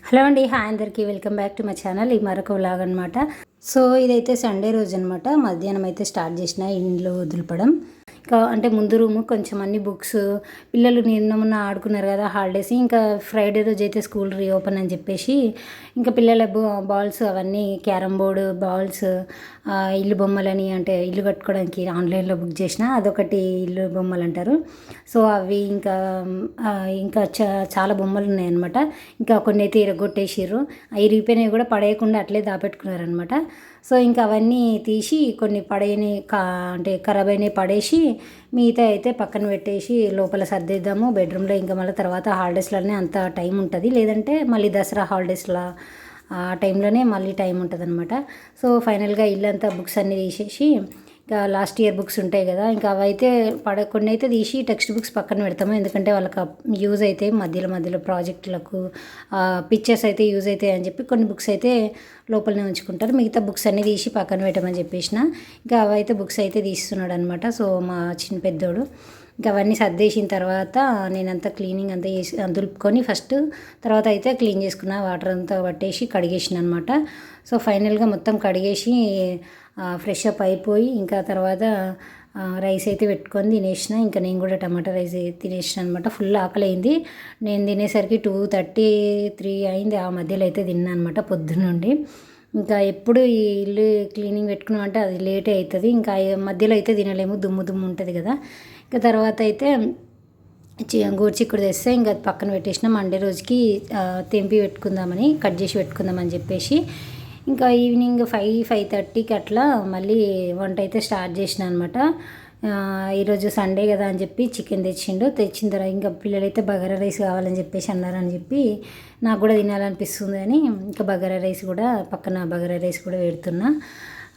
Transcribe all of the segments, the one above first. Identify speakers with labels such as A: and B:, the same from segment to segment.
A: Hello అండి, hi అందరికీ, welcome back to my channel. ఈ మరొక వ్లాగ్ అనమాట. సో ఇదైతే సండే రోజు అనమాట. మధ్యాహ్నం అయితే స్టార్ట్ చేసిన ఇండ్లు దులపడం. ఇంకా అంటే ముందు రూము కొంచెం అన్ని బుక్స్, పిల్లలు నిన్న మొన్న ఆడుకున్నారు కదా హాలిడేస్. ఇంకా ఫ్రైడే రోజు అయితే స్కూల్ రీఓపెన్ అని చెప్పేసి ఇంకా పిల్లల బాల్స్ అవన్నీ, క్యారమ్ బోర్డు బాల్స్, ఇల్లు బొమ్మలని అంటే ఇల్లు కట్టుకోవడానికి ఆన్లైన్లో బుక్ చేసిన, అదొకటి ఇల్లు బొమ్మలు అంటారు. సో అవి ఇంకా ఇంకా చాలా బొమ్మలు ఉన్నాయన్నమాట. ఇంకా కొన్ని అయితే ఇరగొట్టేసిర్రు, ఇరిగిపోయినవి కూడా పడేయకుండా అట్లే దాపెట్టుకున్నారనమాట. సో ఇంకా అవన్నీ తీసి కొన్ని పడేయని అంటే ఖరాబ్ అయినవి పడేసి మిగతా అయితే పక్కన పెట్టేసి లోపల సర్దేద్దాము బెడ్రూమ్లో. ఇంకా మళ్ళీ తర్వాత హాలిడేస్లోనే అంత టైం ఉంటుంది, లేదంటే మళ్ళీ దసరా హాలిడేస్లో ఆ టైంలోనే మళ్ళీ టైం ఉంటుంది అనమాట. సో ఫైనల్గా ఇల్లంతా బుక్స్ అన్నీ తీసేసి, ఇంకా లాస్ట్ ఇయర్ బుక్స్ ఉంటాయి కదా, ఇంకా అవైతే కొన్ని అయితే తీసి టెక్స్ట్ బుక్స్ పక్కన పెడతాము. ఎందుకంటే వాళ్ళకి యూజ్ అవుతాయి, మధ్యలో మధ్యలో ప్రాజెక్టులకు పిక్చర్స్ అయితే యూజ్ అవుతాయి అని చెప్పి కొన్ని బుక్స్ అయితే లోపలనే ఉంచుకుంటారు. మిగతా బుక్స్ అన్నీ తీసి పక్కన పెట్టమని చెప్పేసిన. ఇంకా అవైతే బుక్స్ అయితే తీస్తున్నాడు అనమాట. సో మా చిన్న పెద్దోడు ఇంకా అవన్నీ సర్దేసిన తర్వాత నేనంతా క్లీనింగ్ అంతా చేసి దులుపుకొని ఫస్ట్, తర్వాత అయితే క్లీన్ చేసుకున్న, వాటర్ అంతా పట్టేసి కడిగేసిన అనమాట. సో ఫైనల్గా మొత్తం కడిగేసి ఫ్రెష్ అప్ అయిపోయి ఇంకా తర్వాత రైస్ అయితే పెట్టుకొని తినేసిన. ఇంకా నేను కూడా టమాటా రైస్ తినేసిన అనమాట. ఫుల్ ఆకలి అయింది. నేను తినేసరికి 2:33 అయింది. ఆ మధ్యలో అయితే తిన్నా అనమాట పొద్దున్నుండి. ఇంకా ఎప్పుడు ఈ ఇల్లు క్లీనింగ్ పెట్టుకున్నామంటే అది లేటే అవుతుంది. ఇంకా మధ్యలో అయితే తినలేము, దుమ్ము దుమ్ము ఉంటుంది కదా. ఇంకా తర్వాత అయితే గోరుచిక్కుడు తెస్తే ఇంకా పక్కన పెట్టేసిన. మండే రోజుకి తెంపి పెట్టుకుందామని, కట్ చేసి పెట్టుకుందామని చెప్పేసి ఇంకా ఈవినింగ్ 5:30కి అట్లా మళ్ళీ వంట అయితే స్టార్ట్ చేసిన అనమాట. ఈరోజు సండే కదా అని చెప్పి చికెన్ తెచ్చిన తర్వాత ఇంకా పిల్లలైతే బగారా రైస్ కావాలని చెప్పేసి అన్నారని చెప్పి నాకు కూడా తినాలనిపిస్తుంది అని ఇంకా బగారా రైస్ కూడా పక్కన బగారా రైస్ కూడా పెడుతున్నా.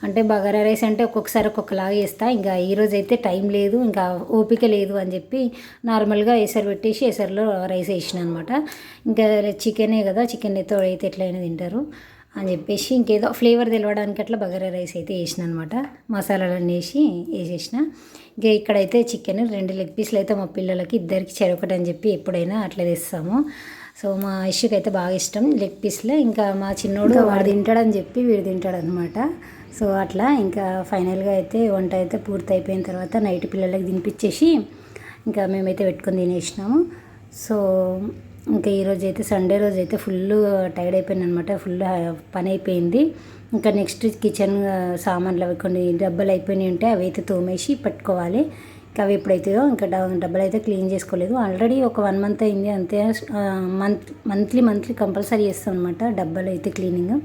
A: అంటే బగారా రైస్ అంటే ఒక్కొక్కసారి ఒక్కొక్కలాగా చేస్తా. ఇంకా ఈరోజు అయితే టైం లేదు, ఇంకా ఓపిక లేదు అని చెప్పి నార్మల్గా ఎసరు పెట్టేసి ఎసరులో రైస్ వేసిన అనమాట. ఇంకా చికెనే కదా, చికెన్ అయితే ఎట్లయినా తింటారు అని చెప్పేసి ఇంకేదో ఫ్లేవర్ తెలవడానికి అట్లా బగారా రైస్ అయితే వేసిన అనమాట. మసాలాలన్నీ వేసేసిన. ఇంకా ఇక్కడైతే చికెన్ 2 లెగ్ పీస్లు అయితే మా పిల్లలకి ఇద్దరికి చెరొకటి అని చెప్పి ఎప్పుడైనా అట్లా తెస్తాము. సో మా ఇష్యూకి అయితే బాగా ఇష్టం లెగ్ పీస్లో. ఇంకా మా చిన్నోడు వాడు తింటాడని చెప్పి వీడు తింటాడనమాట. సో అట్లా ఇంకా ఫైనల్గా అయితే వంట అయితే పూర్తి అయిపోయిన తర్వాత నైట్ పిల్లలకి తినిపించేసి ఇంకా మేమైతే పెట్టుకొని తినేసినాము. సో ఇంకా ఈరోజు అయితే సండే రోజు అయితే ఫుల్ టైర్డ్ అయిపోయింది అనమాట. ఫుల్ పని అయిపోయింది. ఇంకా నెక్స్ట్ కిచెన్ సామాన్లు అవి కొన్ని డబ్బాలు అయిపోయినాయి ఉంటే అవి అయితే తోమేసి పెట్టుకోవాలి. ఇంకా అవి ఎప్పుడైతుందో ఇంకా డబ్బాలు అయితే క్లీన్ చేసుకోలేదు. ఆల్రెడీ ఒక 1 మంత్ అయింది అంతే. మంత్లీ కంపల్సరీ చేస్తాం అనమాట డబ్బాలు అయితే క్లీనింగ్.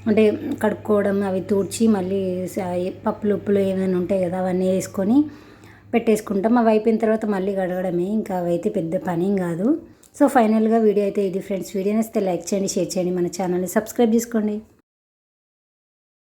A: అంటే కడుక్కోవడం, అవి తూడ్చి మళ్ళీ పప్పులు ఉప్పులు ఏమైనా ఉంటాయి కదా అవన్నీ వేసుకొని పెట్టేసుకుంటాం. అవి అయిపోయిన తర్వాత మళ్ళీ కడగడమే. ఇంకా అవి అయితే పెద్ద పని కాదు. సో ఫైనల్గా వీడియో అయితే ఇది ఫ్రెండ్స్. వీడియో నచ్చితే లైక్ చేయండి, షేర్ చేయండి, మన ఛానల్ని సబ్స్క్రైబ్ చేసుకోండి.